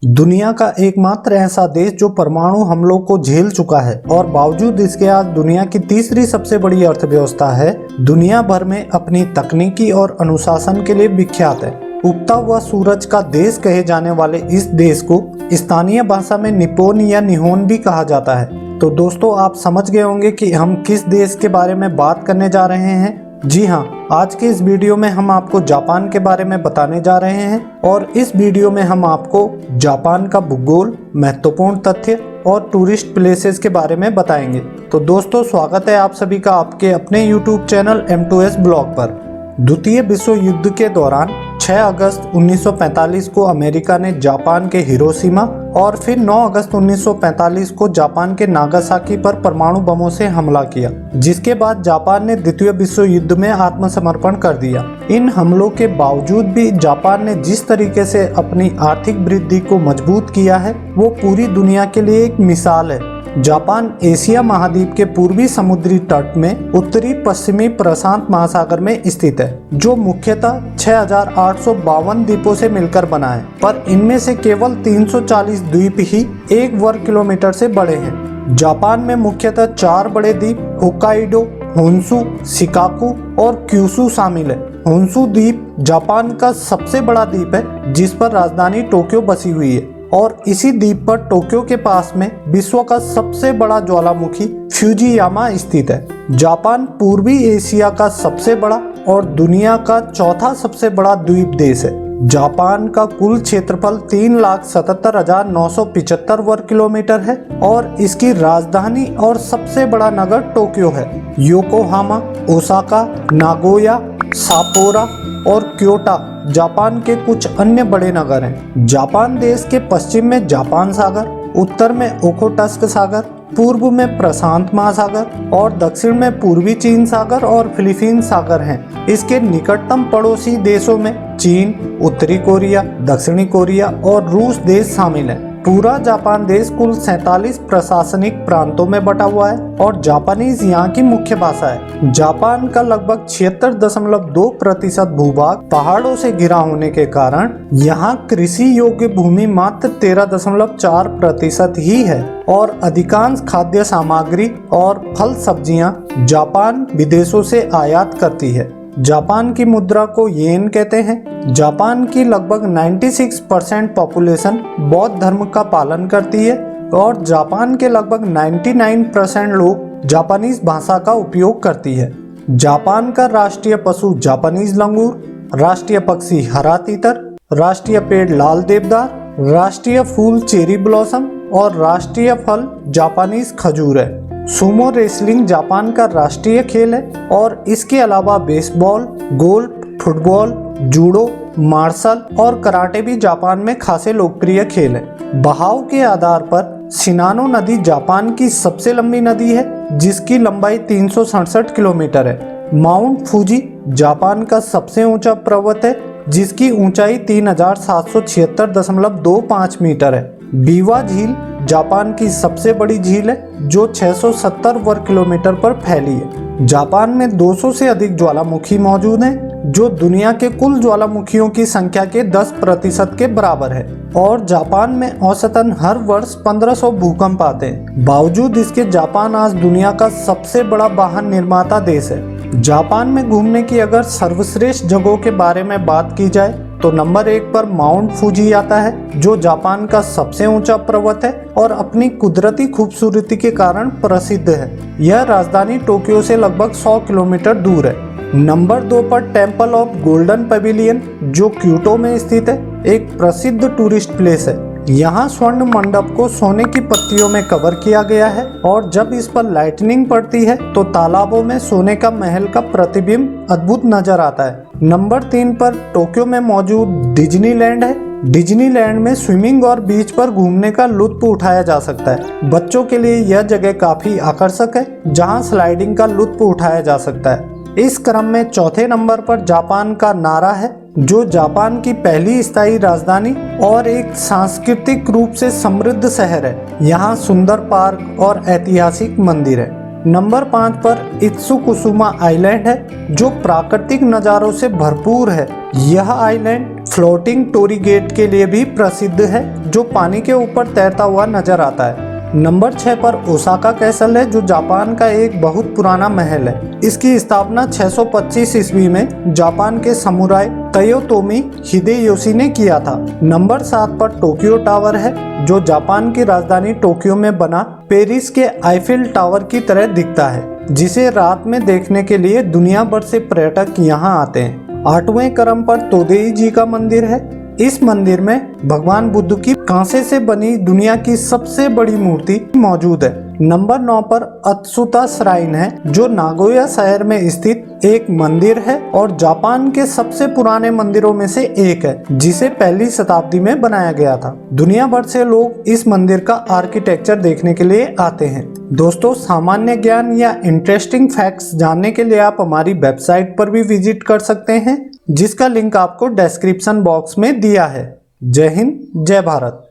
दुनिया का एकमात्र ऐसा देश जो परमाणु हमलों को झेल चुका है और बावजूद इसके आज दुनिया की तीसरी सबसे बड़ी अर्थव्यवस्था है, दुनिया भर में अपनी तकनीकी और अनुशासन के लिए विख्यात है। उगता हुआ सूरज का देश कहे जाने वाले इस देश को स्थानीय भाषा में निप्पोन या निहोन भी कहा जाता है। तो दोस्तों, आप समझ गए होंगे कि हम किस देश के बारे में बात करने जा रहे हैं। जी हाँ, आज के इस वीडियो में हम आपको जापान के बारे में बताने जा रहे हैं और इस वीडियो में हम आपको जापान का भूगोल, महत्वपूर्ण तथ्य और टूरिस्ट प्लेसेस के बारे में बताएंगे। तो दोस्तों, स्वागत है आप सभी का आपके अपने YouTube चैनल M2S ब्लॉग पर। द्वितीय विश्व युद्ध के दौरान 6 अगस्त 1945 को अमेरिका ने जापान के हिरोशिमा और फिर 9 अगस्त 1945 को जापान के नागासाकी पर परमाणु बमों से हमला किया, जिसके बाद जापान ने द्वितीय विश्व युद्ध में आत्मसमर्पण कर दिया। इन हमलों के बावजूद भी जापान ने जिस तरीके से अपनी आर्थिक वृद्धि को मजबूत किया है, वो पूरी दुनिया के लिए एक मिसाल है। जापान एशिया महाद्वीप के पूर्वी समुद्री तट में उत्तरी पश्चिमी प्रशांत महासागर में स्थित है, जो मुख्यतः 6,852 द्वीपों से मिलकर बना है, पर इनमें से केवल 340 द्वीप ही 1 वर्ग किलोमीटर से बड़े हैं। जापान में मुख्यतः 4 बड़े द्वीप होक्काइडो, होन्शु, शिकाकू और क्यूशू शामिल है। होन्शु द्वीप जापान का सबसे बड़ा द्वीप है, जिस पर राजधानी टोक्यो बसी हुई है और इसी द्वीप पर टोक्यो के पास में विश्व का सबसे बड़ा ज्वालामुखी फ्यूजियामा स्थित है। जापान पूर्वी एशिया का सबसे बड़ा और दुनिया का चौथा सबसे बड़ा द्वीप देश है। जापान का कुल क्षेत्रफल 3,77,975 वर्ग किलोमीटर है और इसकी राजधानी और सबसे बड़ा नगर टोक्यो है। योकोहामा, ओसाका, नागोया, सापोरा और क्योटो जापान के कुछ अन्य बड़े नगर हैं। जापान देश के पश्चिम में जापान सागर, उत्तर में ओखोटस्क सागर, पूर्व में प्रशांत महासागर और दक्षिण में पूर्वी चीन सागर और फिलीपीन सागर हैं। इसके निकटतम पड़ोसी देशों में चीन, उत्तरी कोरिया, दक्षिणी कोरिया और रूस देश शामिल हैं। पूरा जापान देश कुल 47 प्रशासनिक प्रांतों में बटा हुआ है और जापानीज यहाँ की मुख्य भाषा है। जापान का लगभग 76.2% भूभाग पहाड़ों से घिरा होने के कारण यहाँ कृषि योग्य भूमि मात्र 13.4% ही है और अधिकांश खाद्य सामग्री और फल सब्जियां जापान विदेशों से आयात करती है। जापान की मुद्रा को येन कहते हैं। जापान की लगभग 96% पॉपुलेशन बौद्ध धर्म का पालन करती है और जापान के लगभग 99% लोग जापानीज भाषा का उपयोग करती है। जापान का राष्ट्रीय पशु जापानीज लंगूर, राष्ट्रीय पक्षी हरा तीतर, राष्ट्रीय पेड़ लाल देवदार, राष्ट्रीय फूल चेरी ब्लॉसम और राष्ट्रीय फल जापानीज खजूर है। सुमो रेसलिंग जापान का राष्ट्रीय खेल है और इसके अलावा baseball, golf, football, judo, martial और कराटे भी जापान में खासे लोकप्रिय खेल हैं। बहाव के आधार पर शिनानो नदी जापान की सबसे लंबी नदी है, जिसकी लंबाई 367 किलोमीटर है। माउंट फूजी जापान का सबसे ऊंचा पर्वत है, जिसकी ऊंचाई 3,776.25 मीटर है। बीवा झील जापान की सबसे बड़ी झील है, जो 670 वर्ग किलोमीटर पर फैली है। जापान में 200 से अधिक ज्वालामुखी मौजूद हैं, जो दुनिया के कुल ज्वालामुखियों की संख्या के 10% के बराबर है और जापान में औसतन हर वर्ष 1500 भूकंप आते हैं। बावजूद इसके जापान आज दुनिया का सबसे बड़ा वाहन निर्माता देश है। जापान में घूमने की अगर सर्वश्रेष्ठ जगहों के बारे में बात की जाए तो नंबर 1 पर माउंट फूजी आता है, जो जापान का सबसे ऊंचा पर्वत है और अपनी कुदरती खूबसूरती के कारण प्रसिद्ध है। यह राजधानी टोक्यो से लगभग 100 किलोमीटर दूर है। नंबर 2 पर टेम्पल ऑफ गोल्डन पेविलियन, जो क्योटो में स्थित है, एक प्रसिद्ध टूरिस्ट प्लेस है। यहाँ स्वर्ण मंडप को सोने की पत्तियों में कवर किया गया है और जब इस पर लाइटनिंग पड़ती है तो तालाबों में सोने का महल का प्रतिबिंब अद्भुत नजर आता है। नंबर 3 पर टोक्यो में मौजूद डिज्नीलैंड है। डिज्नीलैंड में स्विमिंग और बीच पर घूमने का लुत्फ उठाया जा सकता है। बच्चों के लिए यह जगह काफी आकर्षक है, जहां स्लाइडिंग का लुत्फ उठाया जा सकता है। इस क्रम में चौथे नंबर पर जापान का नारा है, जो जापान की पहली स्थायी राजधानी और एक सांस्कृतिक रूप से समृद्ध शहर है। यहाँ सुंदर पार्क और ऐतिहासिक मंदिर है। नंबर 5 पर इत्सुकुसुमा आइलैंड है जो प्राकृतिक नज़ारों से भरपूर है। यह आइलैंड फ्लोटिंग टोरी गेट के लिए भी प्रसिद्ध है जो पानी के ऊपर तैरता हुआ नजर आता है। नंबर 6 पर ओसाका कैसल है जो जापान का एक बहुत पुराना महल है। इसकी स्थापना 625 ईस्वी में जापान के समुराई तोयोतोमी हिदेयोशी ने किया था। नंबर 7 पर टोक्यो टावर है जो जापान की राजधानी टोक्यो में बना पेरिस के आईफिल टावर की तरह दिखता है, जिसे रात में देखने के लिए दुनिया भर से पर्यटक यहाँ आते हैं। 8वें क्रम पर तोदेई जी का मंदिर है। इस मंदिर में भगवान बुद्ध की कांसे से बनी दुनिया की सबसे बड़ी मूर्ति मौजूद है। नंबर 9 पर अत्सुता श्राइन है जो नागोया शहर में स्थित एक मंदिर है और जापान के सबसे पुराने मंदिरों में से एक है, जिसे पहली शताब्दी में बनाया गया था। दुनिया भर से लोग इस मंदिर का आर्किटेक्चर देखने के लिए आते हैं। दोस्तों, सामान्य ज्ञान या इंटरेस्टिंग फैक्ट्स जानने के लिए आप हमारी वेबसाइट पर भी विजिट कर सकते हैं, जिसका लिंक आपको डिस्क्रिप्शन बॉक्स में दिया है। जय हिंद, जय भारत।